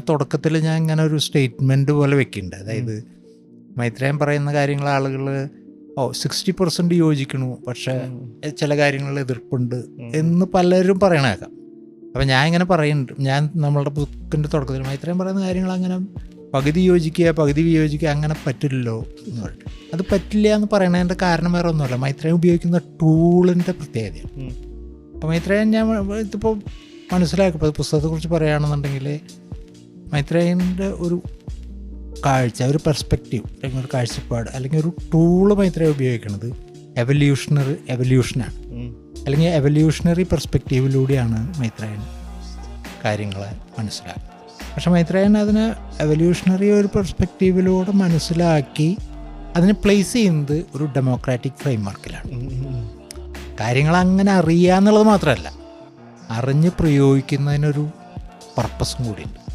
തുടക്കത്തിൽ ഞാൻ ഇങ്ങനെ ഒരു സ്റ്റേറ്റ്മെൻറ്റ് പോലെ വെക്കുന്നുണ്ട്. അതായത് മൈത്രേയൻ പറയുന്ന കാര്യങ്ങൾ ആളുകൾ 60% യോജിക്കണു, പക്ഷേ ചില കാര്യങ്ങളിൽ എതിർപ്പുണ്ട് എന്ന് പലരും പറയണേക്കാം. അപ്പം ഞാൻ ഇങ്ങനെ പറയുന്നുണ്ട്, ഞാൻ നമ്മളുടെ ബുക്കിൻ്റെ തുടക്കത്തിൽ മൈത്രേയൻ പറയുന്ന കാര്യങ്ങൾ അങ്ങനെ പകുതി യോജിക്കുക പകുതി വിയോജിക്കുക അങ്ങനെ പറ്റില്ലല്ലോ എന്ന് പറഞ്ഞു. അത് പറ്റില്ല എന്ന് പറയണതിൻ്റെ കാരണം വേറെ ഒന്നുമല്ല, മൈത്രേയൻ ഉപയോഗിക്കുന്ന ടൂളിൻ്റെ പ്രത്യേകതയാണ്. അപ്പോൾ മൈത്രേയൻ ഞാൻ ഇതിപ്പോൾ മനസ്സിലാക്കിയപ്പോൾ പുസ്തകത്തെക്കുറിച്ച് പറയുകയാണെന്നുണ്ടെങ്കിൽ മൈത്രേയൻ്റെ ഒരു കാഴ്ച, ഒരു പെർസ്പെക്റ്റീവ് അല്ലെങ്കിൽ ഒരു കാഴ്ചപ്പാട് അല്ലെങ്കിൽ ഒരു ടൂള് മൈത്രേയൻ ഉപയോഗിക്കുന്നത് എവല്യൂഷനാണ്. അല്ലെങ്കിൽ എവല്യൂഷണറി പെർസ്പെക്റ്റീവിലൂടെയാണ് മൈത്രേയൻ കാര്യങ്ങളെ മനസ്സിലാക്കുക. പക്ഷെ മൈത്രേയൻ അതിനെ എവല്യൂഷണറി ഒരു പെർസ്പെക്റ്റീവിലൂടെ മനസ്സിലാക്കി അതിനെ പ്ലേസ് ചെയ്യുന്നത് ഒരു ഡെമോക്രാറ്റിക് ഫ്രെയിംവർക്കിലാണ്. കാര്യങ്ങൾ അങ്ങനെ അറിയുക എന്നുള്ളത് മാത്രമല്ല, അറിഞ്ഞ് പ്രയോഗിക്കുന്നതിനൊരു പർപ്പസും കൂടിയുണ്ട്.